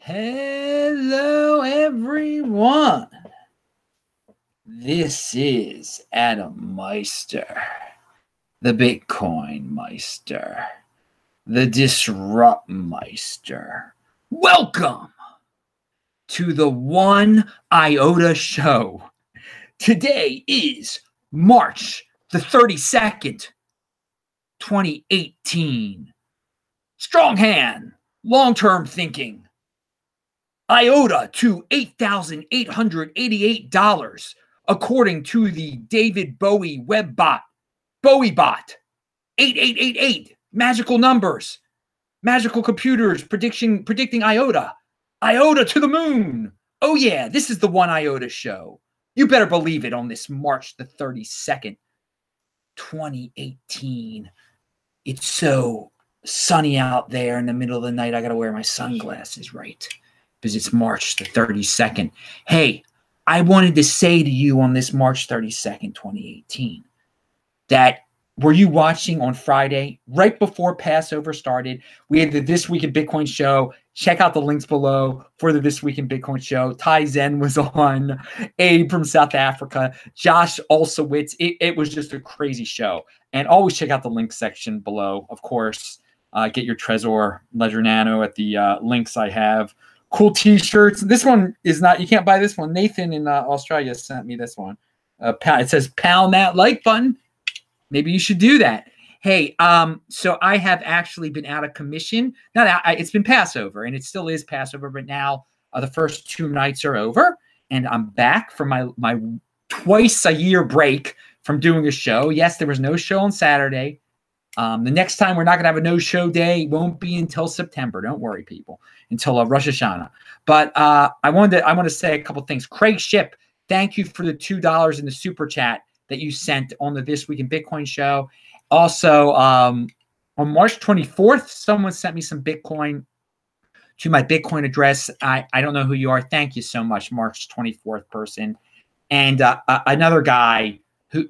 Hello, everyone. This is Adam Meister, the Bitcoin Meister, the Disrupt Meister. Welcome to the One Iota Show. Today is March the 32nd, 2018. Strong hand, long-term thinking. IOTA to $8,888, according to the David Bowie web bot. Bowie bot. 8888. Magical numbers. Magical computers predicting IOTA. IOTA to the moon. Oh yeah, this is the One IOTA Show. You better believe it on this March the 32nd, 2018. It's so sunny out there in the middle of the night. I got to wear my sunglasses, right? Because it's March the 32nd. Hey, I wanted to say to you on this March 32nd, 2018, that were you watching on Friday, right before Passover started? We had the This Week in Bitcoin show. Check out the links below for the This Week in Bitcoin show. Ty Zen was on, Abe from South Africa, Josh Olszewicz. It was just a crazy show. And always check out the link section below, of course. Get your Trezor Ledger Nano at the links I have. Cool t-shirts. This one is not, you can't buy this one. Nathan in Australia sent me this one. It says pound that like button. Maybe you should do that. Hey, so I have actually been out of commission. It's been Passover, and it still is Passover, but now the first 2 nights are over, and I'm back from my twice a year break from doing a show. Yes, there was no show on Saturday. The next time we're not going to have a no-show day. It won't be until September. Don't worry, people. Until Rosh Hashanah. But I want to say a couple things. Craig Ship, thank you for the $2 in the super chat that you sent on the This Week in Bitcoin show. Also, on March 24th, someone sent me some Bitcoin to my Bitcoin address. I don't know who you are. Thank you so much, March 24th person. And another guy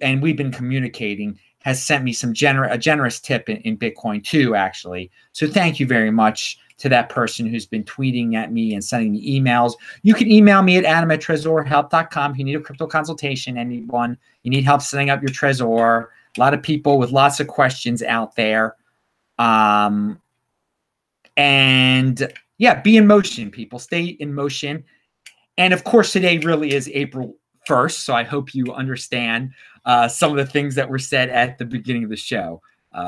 and we've been communicating, has sent me a generous tip in Bitcoin too, actually. So thank you very much to that person who's been tweeting at me and sending me emails. You can email me at adam@trezorhelp.com if you need a crypto consultation, anyone. You need help setting up your Trezor. A lot of people with lots of questions out there. And yeah, be in motion, people. Stay in motion. And of course, today really is April 1st, so I hope you understand some of the things that were said at the beginning of the show,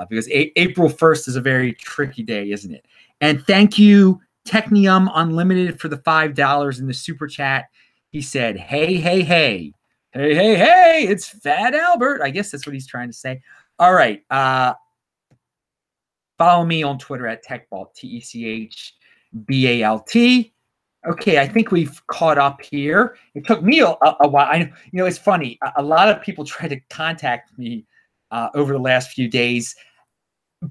because April 1st is a very tricky day, isn't it? And thank you, Technium Unlimited, for the $5 in the super chat. He said, hey, hey, hey. Hey, hey, hey, it's Fat Albert. I guess that's what he's trying to say. All right. Follow me on Twitter at TechBalt, TechBalt. Okay, I think we've caught up here. It took me a while. It's funny. A lot of people try to contact me over the last few days.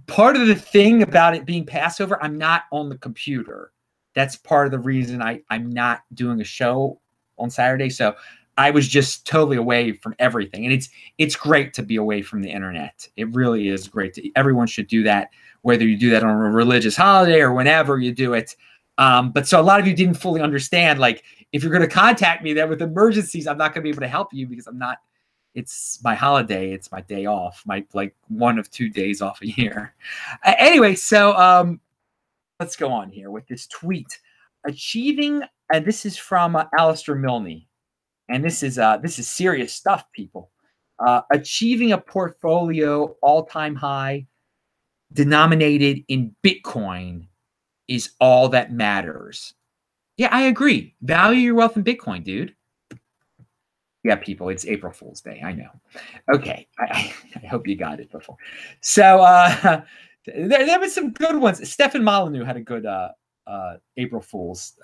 Part of the thing about it being Passover, I'm not on the computer. That's part of the reason I'm not doing a show on Saturday. So I was just totally away from everything. And it's great to be away from the internet. It really is great. Everyone should do that, whether you do that on a religious holiday or whenever you do it. But so a lot of you didn't fully understand, like, if you're going to contact me then with emergencies, I'm not going to be able to help you because it's my holiday. It's my day off, my like 1 of 2 days off a year. Anyway, so let's go on here with this tweet. Achieving, and this is from Alistair Milne. And this is serious stuff, people. Achieving a portfolio all-time high denominated in Bitcoin is all that matters. Yeah, I agree. Value your wealth in Bitcoin, dude. Yeah, people, it's April Fool's Day. I know. Okay, I hope you got it before. So there were some good ones. Stefan Molyneux had a good April Fool's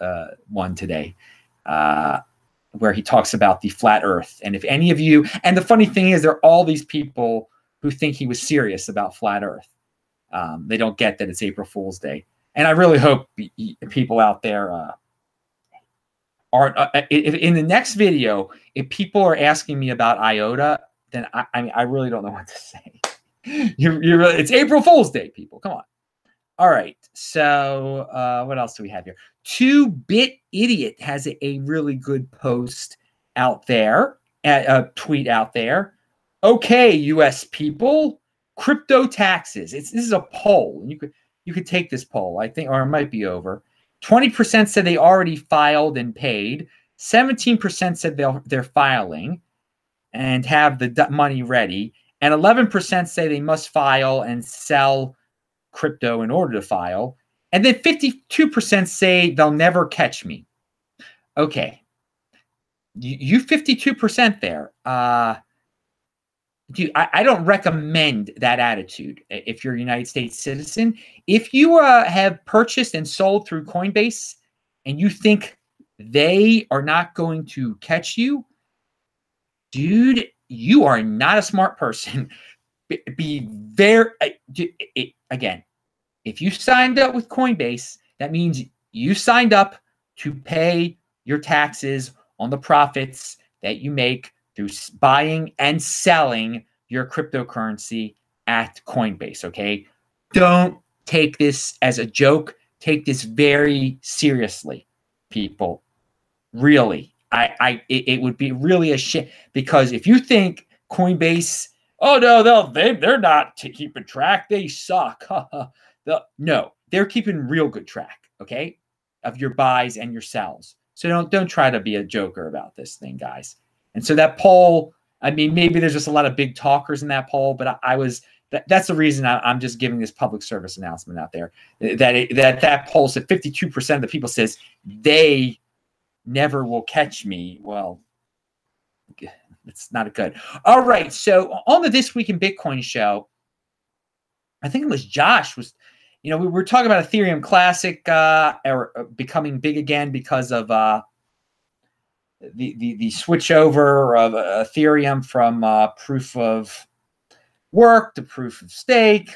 one today, where he talks about the flat Earth. And if any of you, and the funny thing is, there are all these people who think he was serious about flat Earth. They don't get that it's April Fool's Day. And I really hope people out there are in the next video, if people are asking me about IOTA, then I really don't know what to say. It's April Fool's Day, people. Come on. All right. So what else do we have here? 2-Bit Idiot has a really good post out there, a tweet out there. Okay, U.S. people, crypto taxes. This is a poll. You could take this poll, I think, or it might be over. 20% said they already filed and paid. 17% said they're filing and have the money ready. And 11% say they must file and sell crypto in order to file. And then 52% say they'll never catch me. Okay. You 52% there. I don't recommend that attitude if you're a United States citizen. If you have purchased and sold through Coinbase and you think they are not going to catch you, dude, you are not a smart person. Be very, again, if you signed up with Coinbase, that means you signed up to pay your taxes on the profits that you make through buying and selling your cryptocurrency at Coinbase, okay? Don't take this as a joke. Take this very seriously, people. Really. It would be really a shit, because if you think Coinbase, oh no, they're not keeping track, they suck. No, they're keeping real good track, okay, of your buys and your sells. So don't try to be a joker about this thing, guys. And so that poll, I mean, maybe there's just a lot of big talkers in that poll, but that's the reason I'm just giving this public service announcement out there. That poll said 52% of the people says they never will catch me. Well, it's not good. All right. So on the This Week in Bitcoin show, I think it was Josh we were talking about Ethereum Classic becoming big again because of the switch over of Ethereum from proof of work to proof of stake,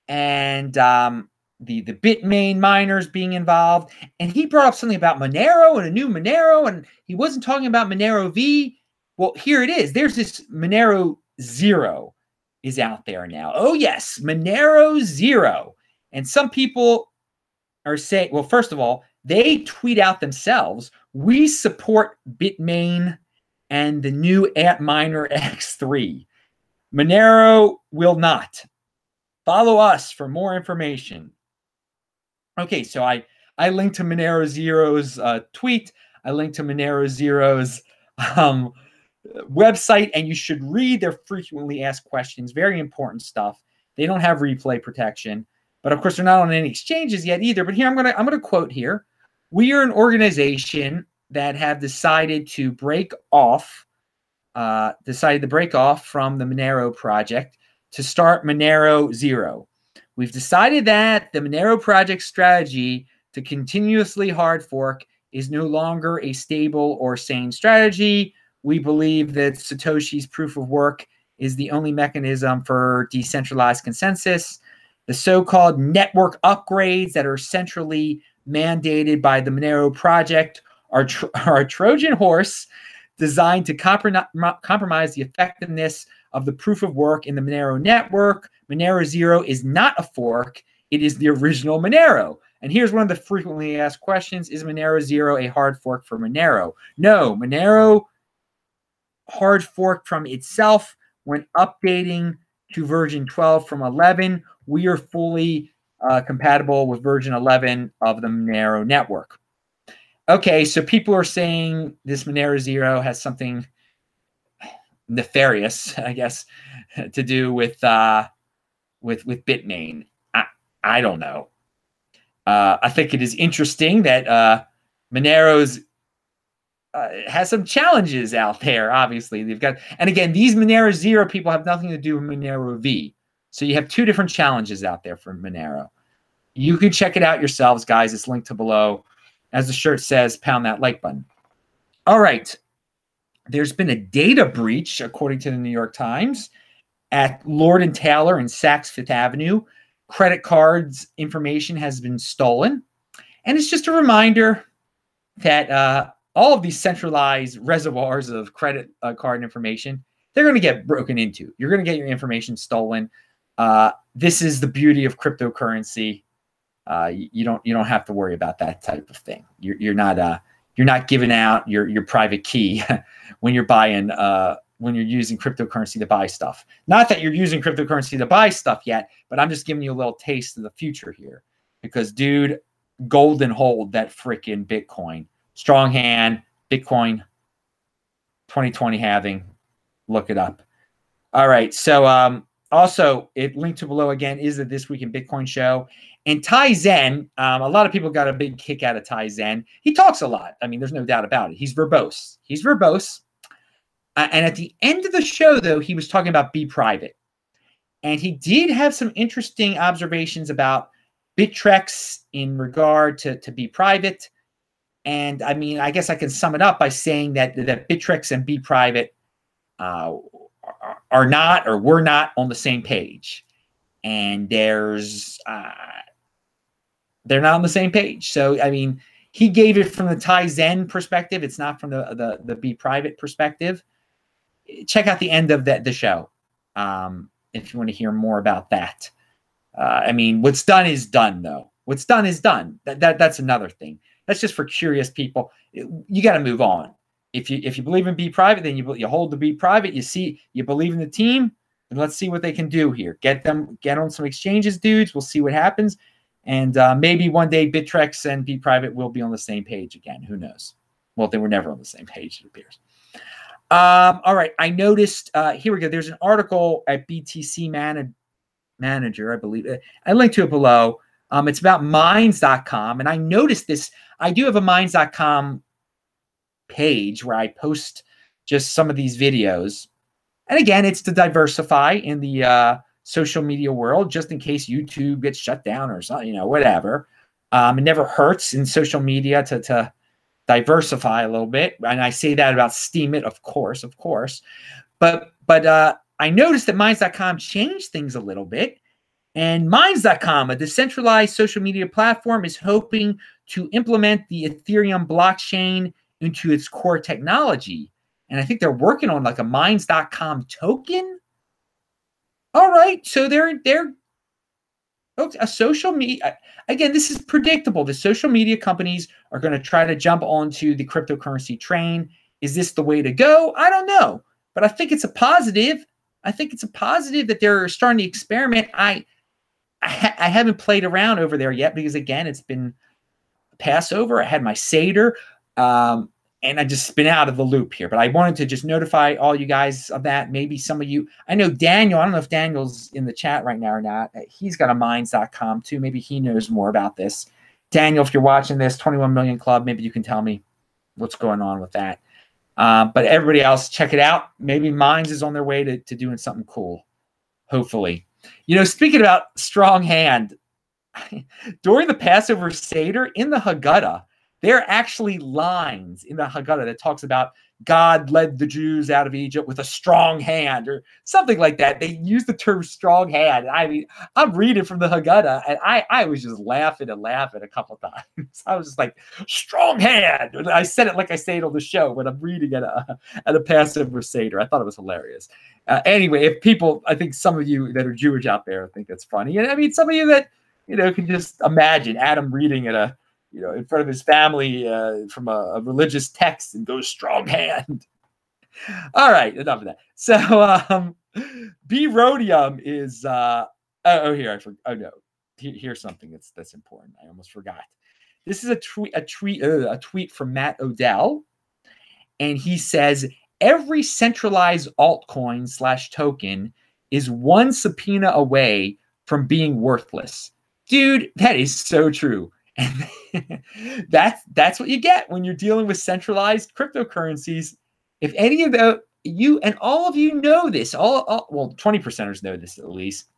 and the Bitmain miners being involved. And he brought up something about Monero and a new Monero, and he wasn't talking about Monero V. Well, here it is. There's this Monero0 is out there now. Oh, yes, Monero0. And some people are saying, well, first of all, they tweet out themselves, we support Bitmain and the new Antminer X3. Monero will not. Follow us for more information. Okay, so I linked to Monero0's tweet. I linked to Monero0's website, and you should read their frequently asked questions. Very important stuff. They don't have replay protection, but of course they're not on any exchanges yet either. But here I'm gonna quote here. We are an organization that have decided to break off from the Monero project to start Monero0. We've decided that the Monero project strategy to continuously hard fork is no longer a stable or sane strategy. We believe that Satoshi's proof of work is the only mechanism for decentralized consensus. The so-called network upgrades that are centrally mandated by the Monero project are a Trojan horse designed to compromise the effectiveness of the proof of work in the Monero network. Monero0 is not a fork. It is the original Monero. And here's one of the frequently asked questions. Is Monero0 a hard fork for Monero? No, Monero hard forked from itself when updating to version 12 from 11. We are fully compatible with version 11 of the Monero network. Okay, so people are saying this Monero0 has something nefarious, I guess, to do with Bitmain. I don't know. I think it is interesting that Monero's has some challenges out there. Obviously, they've got, and again, these Monero0 people have nothing to do with Monero V. So you have two different challenges out there for Monero. You can check it out yourselves, guys. It's linked to below. As the shirt says, pound that like button. All right. There's been a data breach, according to the New York Times, at Lord & Taylor and Saks Fifth Avenue. Credit cards information has been stolen. And it's just a reminder that all of these centralized reservoirs of credit card information, they're going to get broken into. You're going to get your information stolen. this is the beauty of cryptocurrency. You don't have to worry about that type of thing. You're not giving out your private key when you're buying when you're using cryptocurrency to buy stuff. Not that you're using cryptocurrency to buy stuff yet, but I'm just giving you a little taste of the future here. Because, dude, gold and hold that freaking Bitcoin. Strong hand, Bitcoin 2020 halving. Look it up. All right. So also, it linked to below again is the This Week in Bitcoin show. And Tai Zen, a lot of people got a big kick out of Tai Zen. He talks a lot. I mean, there's no doubt about it. He's verbose. He's verbose. And at the end of the show, though, he was talking about Bprivate. And he did have some interesting observations about Bittrex in regard to Bprivate. And I mean, I guess I can sum it up by saying that Bittrex and Bprivate are not or were not on the same page. And they're not on the same page. So, I mean, he gave it from the Tai Zen perspective. It's not from the Bprivate perspective. Check out the end of the show if you want to hear more about that. I mean, what's done is done, though. What's done is done. That's another thing. That's just for curious people. You got to move on. If you believe in Bprivate, then you hold the Bprivate. You believe in the team, and let's see what they can do here. Get on some exchanges, dudes. We'll see what happens, and maybe one day Bittrex and Bprivate will be on the same page again. Who knows? Well, they were never on the same page, it appears. All right, I noticed. Here we go. There's an article at BTC Manager, I believe. I linked to it below. It's about Minds.com, and I noticed this. I do have a Minds.com page where I post just some of these videos. And again, it's to diversify in the social media world, just in case YouTube gets shut down or something, whatever. It never hurts in social media to diversify a little bit. And I say that about Steemit, of course. But I noticed that Minds.com changed things a little bit. And Minds.com, a decentralized social media platform, is hoping to implement the Ethereum blockchain into its core technology. And I think they're working on like a Minds.com token. All right. So they're a social media. Again, this is predictable. The social media companies are going to try to jump onto the cryptocurrency train. Is this the way to go? I don't know. But I think it's a positive. I think it's a positive that they're starting to experiment. I haven't played around over there yet because, again, it's been Passover. I had my Seder, and I just been out of the loop here. But I wanted to just notify all you guys of that. Maybe some of you, I know Daniel, I don't know if Daniel's in the chat right now or not. He's got a Minds.com too. Maybe he knows more about this. Daniel, if you're watching this, 21 Million Club, maybe you can tell me what's going on with that. But everybody else, check it out. Maybe Minds is on their way to doing something cool, hopefully. Speaking about strong hand, during the Passover Seder in the Haggadah, there are actually lines in the Haggadah that talks about God led the Jews out of Egypt with a strong hand or something like that. They use the term strong hand. I mean, I'm reading from the Haggadah, and I was just laughing a couple of times. I was just like, strong hand. And I said it like I say it on the show when I'm reading at a Passover Seder. I thought it was hilarious. Anyway, if people, I think some of you that are Jewish out there think that's funny. And I mean, some of you that, can just imagine Adam reading at in front of his family from a religious text and goes strong hand. All right, enough of that. So Brhodium is here's something that's important. I almost forgot. This is a tweet from Matt Odell, and he says every centralized altcoin / token is one subpoena away from being worthless. Dude, that is so true. And that's what you get when you're dealing with centralized cryptocurrencies. If any of you and all of you know this, well, 20%ers know this at least.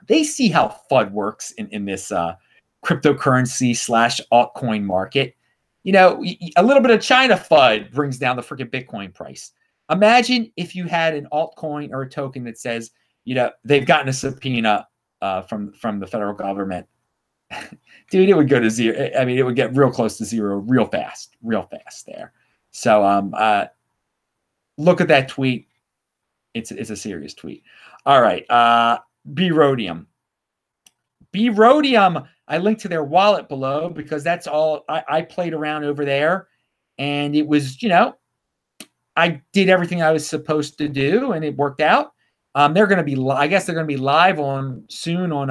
They see how FUD works in this cryptocurrency / altcoin market. A little bit of China FUD brings down the freaking Bitcoin price. Imagine if you had an altcoin or a token that says, they've gotten a subpoena from the federal government. Dude, it would go to zero. I mean, it would get real close to zero real fast there. So look at that tweet. It's a serious tweet. All right. Brhodium. Brhodium, I linked to their wallet below because that's all I played around over there. And it was, I did everything I was supposed to do, and it worked out. They're going to be, I guess they're going to be live soon on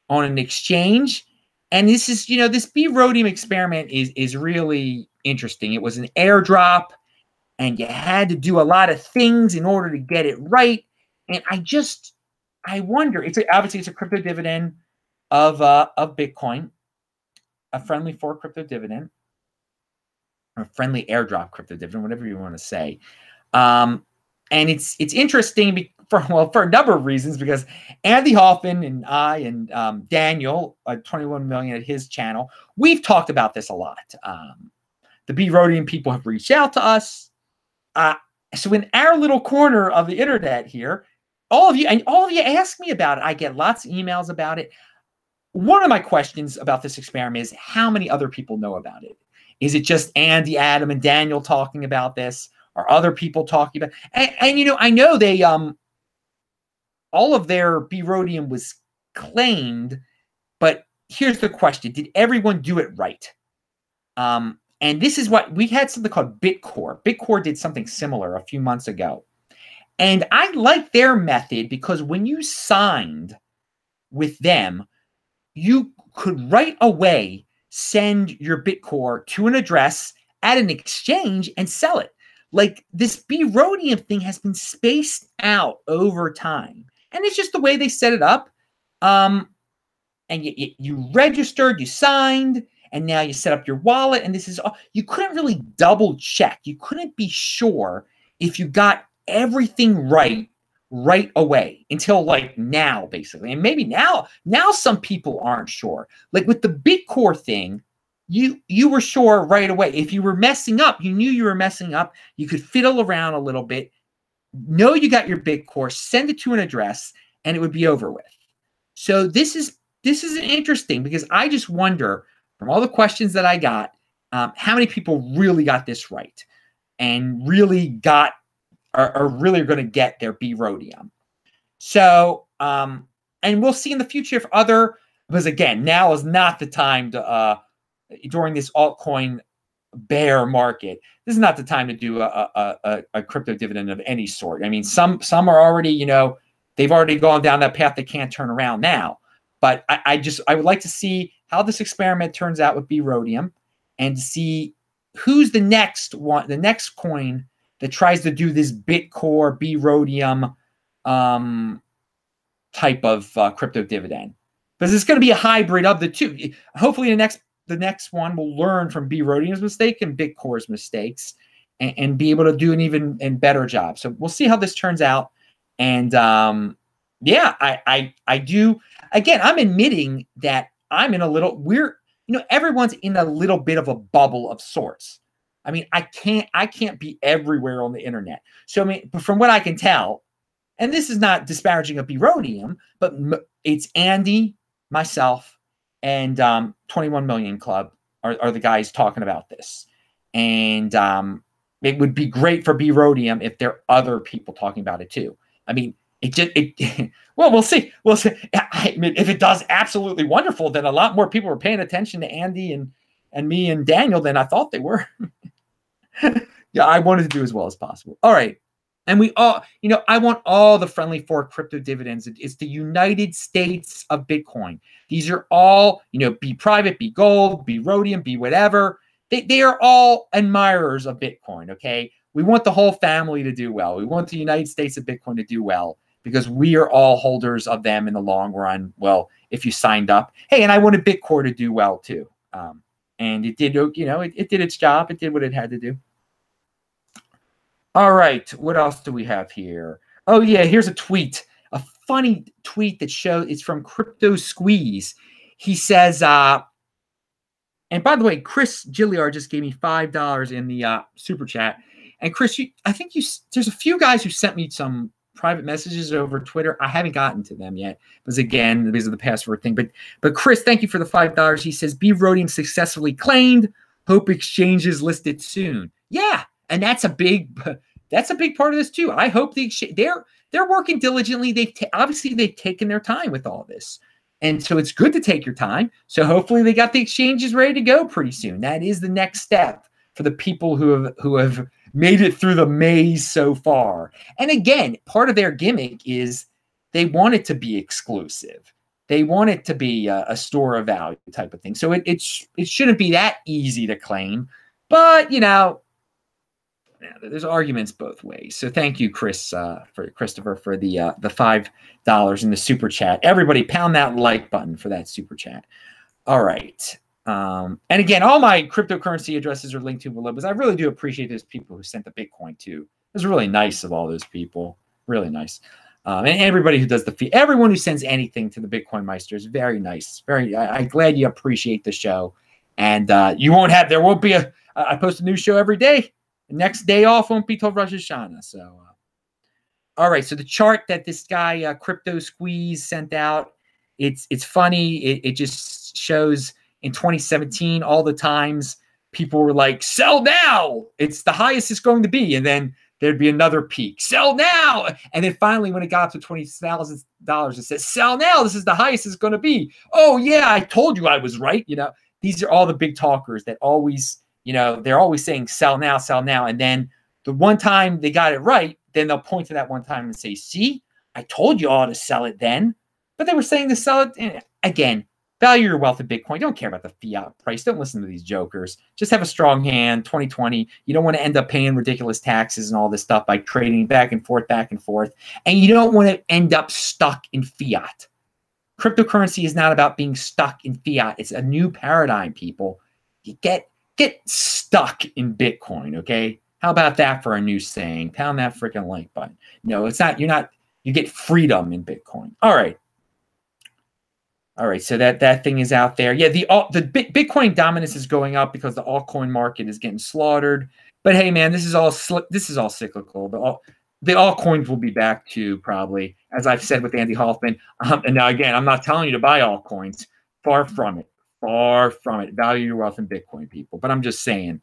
an exchange. And this is, this Brhodium experiment is really interesting. It was an airdrop, and you had to do a lot of things in order to get it right. And I wonder. Obviously it's a crypto dividend of Bitcoin, a friendly for crypto dividend, or friendly airdrop crypto dividend, whatever you want to say. And it's interesting for a number of reasons, because Andy Hoffman and I and Daniel, 21 million at his channel, we've talked about this a lot. The Brhodium people have reached out to us. So in our little corner of the internet here, all of you ask me about it. I get lots of emails about it. One of my questions about this experiment is how many other people know about it? Is it just Andy, Adam, and Daniel talking about this? Are other people talking about it? And I know they all of their Brhodium was claimed, but here's the question: did everyone do it right? And this is what we had, something called Bitcore. Bitcore did something similar a few months ago. And I like their method because when you signed with them, you could right away send your Bitcore to an address at an exchange and sell it. Like, this Brhodium thing has been spaced out over time. And it's just the way they set it up. And you registered, you signed, and now you set up your wallet, and this is all. You couldn't really double check. You couldn't be sure if you got everything right away until like now, basically. And maybe now some people aren't sure. Like with the Bitcore thing, you were sure right away. If you were messing up, you knew you were messing up. You could fiddle around a little bit, know you got your Bitcore, send it to an address, and it would be over with. So this is interesting, because I just wonder, from all the questions that I got, how many people really got this right and really are really going to get their Brhodium. So, and we'll see in the future if because again, now is not the time to, during this altcoin bear market, this is not the time to do a crypto dividend of any sort. I mean, some are already, they've already gone down that path. They can't turn around now. But I would like to see how this experiment turns out with Brhodium, and see who's the next one, the next coin that tries to do this Bitcore Brhodium type of crypto dividend, because it's going to be a hybrid of the two. Hopefully, the next one will learn from Brhodium's mistake and Bitcore's mistakes, and be able to do an even better job. So we'll see how this turns out. And yeah, I do. Again, I'm admitting that I'm in a little everyone's in a little bit of a bubble of sorts. I mean, I can't be everywhere on the internet. So, I mean, from what I can tell, and this is not disparaging of Brhodium, but it's Andy, myself, and 21 Million Club are the guys talking about this. And it would be great for Brhodium if there are other people talking about it too. I mean, well, we'll see. We'll see. I mean, if it does absolutely wonderful, then a lot more people are paying attention to Andy and me and Daniel than I thought they were. Yeah, I wanted to do as well as possible. All right. And we all, I want all the friendly for crypto dividends. It's the United States of Bitcoin. These are all, Bprivate, Bgold, Brhodium, whatever. They are all admirers of Bitcoin, okay? We want the whole family to do well. We want the United States of Bitcoin to do well, because we are all holders of them in the long run. Well, if you signed up. Hey, and I wanted Bitcore to do well too. And it did, it did its job. It did what it had to do. All right, what else do we have here? Oh yeah, here's a tweet, a funny tweet that shows, it's from Crypto Squeeze. He says, and by the way, Chris Gilliard just gave me $5 in the super chat. And Chris, there's a few guys who sent me some private messages over Twitter. I haven't gotten to them yet, because again, because of the password thing. But Chris, thank you for the $5. He says, Brhodium successfully claimed. Hope exchanges listed soon. Yeah. And that's a big part of this too. I hope the exchange, they're working diligently. Obviously they've taken their time with all this. And so it's good to take your time. So hopefully they got the exchanges ready to go pretty soon. That is the next step for the people who have made it through the maze so far. And again, part of their gimmick is they want it to be exclusive. They want it to be a store of value type of thing. So it shouldn't be that easy to claim. But, you know, there's arguments both ways. So thank you, Christopher, for the $5 in the super chat. Everybody, pound that like button for that super chat. All right. And again, all my cryptocurrency addresses are linked to below, because I really do appreciate those people who sent the Bitcoin too. It was really nice of all those people. Really nice. And everybody who does the fee, everyone who sends anything to the Bitcoin Meister is very nice. I'm glad you appreciate the show. And there won't be I post a new show every day. The next day off won't be till Rosh Hashanah. So, all right. So the chart that this guy, Crypto Squeeze, sent out, it's funny. It just shows in 2017, all the times people were like, sell now. It's the highest it's going to be. And then there'd be another peak. Sell now. And then finally, when it got up to $20,000, it says, sell now. This is the highest it's going to be. Oh, yeah, I told you I was right. You know, these are all the big talkers that always, you know, they're always saying sell now, sell now. And then the one time they got it right, then they'll point to that one time and say, see, I told you all to sell it then. But they were saying to sell it. Again, value your wealth in Bitcoin. Don't care about the fiat price. Don't listen to these jokers. Just have a strong hand. 2020. You don't want to end up paying ridiculous taxes and all this stuff by trading back and forth. And you don't want to end up stuck in fiat. Cryptocurrency is not about being stuck in fiat. It's a new paradigm, people. You get stuck in Bitcoin, okay? How about that for a new saying? Pound that freaking like button. No, it's not. You get freedom in Bitcoin. All right. So that thing is out there. Yeah, the Bitcoin dominance is going up because the altcoin market is getting slaughtered. But hey, man, this is all cyclical. The altcoins will be back too, probably, as I've said with Andy Hoffman. And now again, I'm not telling you to buy altcoins. Far from it. Far from it. Value your wealth in Bitcoin, people. But I'm just saying,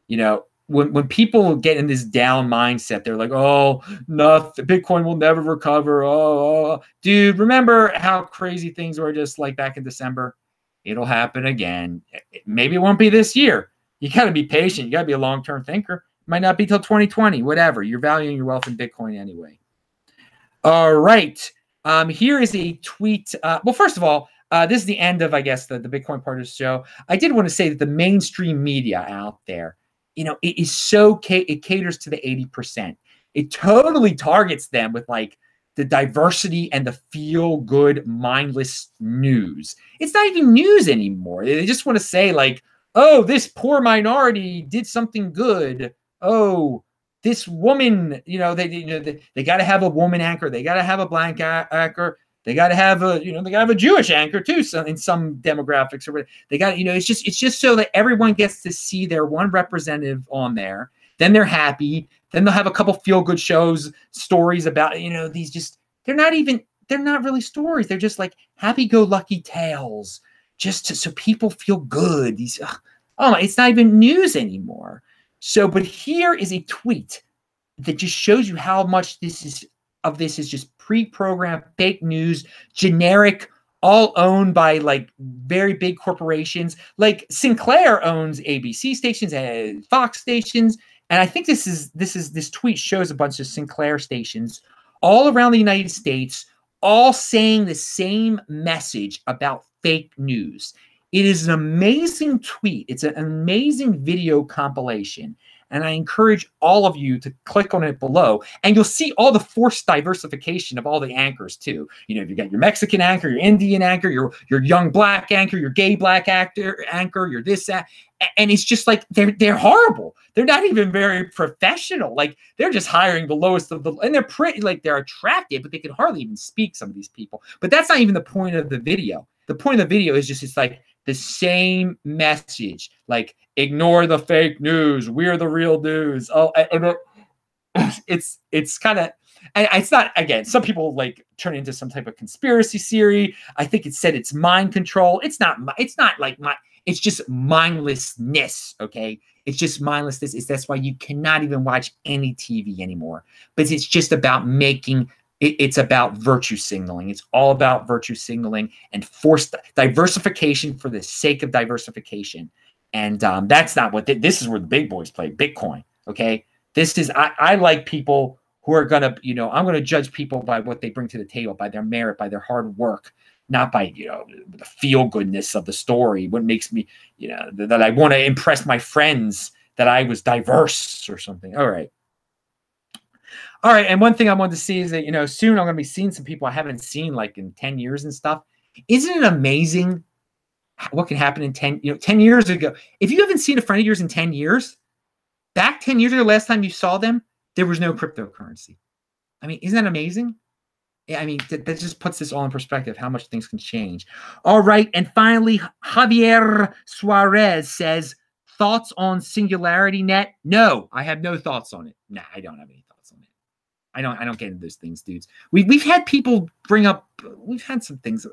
you know, when people get in this down mindset, they're like, oh, nothing, Bitcoin will never recover. Oh, dude, remember how crazy things were just like back in December? It'll happen again. Maybe it won't be this year. You got to be patient. You got to be a long-term thinker. It might not be till 2020, whatever. You're valuing your wealth in Bitcoin anyway. All right. Here is a tweet. Well, first of all, this is the end of, I guess, the Bitcoin part of the show. I did want to say that the mainstream media out there, you know, it caters to the 80%. It totally targets them with like the diversity and the feel-good, mindless news. It's not even news anymore. They just want to say like, oh, this poor minority did something good. Oh, this woman, you know, they got to have a woman anchor. They got to have a black anchor. They got to have a Jewish anchor too. So in some demographics or whatever, they got, you know, it's just so that everyone gets to see their one representative on there. Then they're happy. Then they'll have a couple feel-good stories about, you know, they're not really stories. They're just like happy-go-lucky tales, so people feel good. It's not even news anymore. So, but here is a tweet that just shows you how much this is just pre-programmed fake news, generic, all owned by like very big corporations. Like Sinclair owns ABC stations and Fox stations. And I think this tweet shows a bunch of Sinclair stations all around the United States, all saying the same message about fake news. It is an amazing tweet. It's an amazing video compilation. And I encourage all of you to click on it below, and you'll see all the forced diversification of all the anchors too. You know, you got your Mexican anchor, your Indian anchor, your young black anchor, your gay black anchor, your this, that. And it's just like, they're horrible. They're not even very professional. Like they're just hiring the lowest of the, and they're pretty, like they're attractive, but they can hardly even speak, some of these people. But that's not even the point of the video. The point of the video is just, it's like the same message, like ignore the fake news. We're the real news. Oh, and it's kind of, it's not, again, some people like turn it into some type of conspiracy theory. I think it said it's mind control. It's not like it's just mindlessness. Okay. It's just mindlessness. That's why you cannot even watch any TV anymore, but it's just about making It's about virtue signaling. It's all about virtue signaling and forced diversification for the sake of diversification. And that's not what this is where the big boys play Bitcoin. Okay. This is, I like people who are going to, I'm going to judge people by what they bring to the table, by their merit, by their hard work, not by, the feel goodness of the story. What makes me, that I want to impress my friends that I was diverse or something. All right. All right. And one thing I wanted to see is that, soon I'm going to be seeing some people I haven't seen like in 10 years and stuff. Isn't it amazing what can happen in 10 years ago? If you haven't seen a friend of yours in 10 years, back 10 years ago, last time you saw them, there was no cryptocurrency. I mean, isn't that amazing? Yeah, I mean, that just puts this all in perspective, how much things can change. All right. And finally, Javier Suarez says, thoughts on Singularity Net? No, I have no thoughts on it. Nah, I don't have any thoughts on it. I don't get into those things, dudes. We've had people bring up, we've had some things,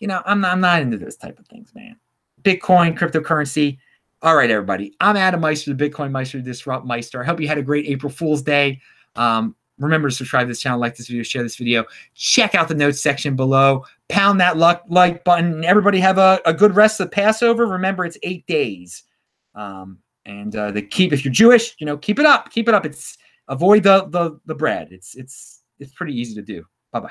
I'm not into those type of things, man. Bitcoin, cryptocurrency. All right, everybody. I'm Adam Meister, the Bitcoin Meister, the Disrupt Meister. I hope you had a great April Fool's Day. Remember to subscribe to this channel, like this video, share this video. Check out the notes section below. Pound that like button. Everybody have a good rest of Passover. Remember, it's 8 days. If you're Jewish, keep it up. Keep it up. Avoid the bread. It's pretty easy to do. Bye-bye.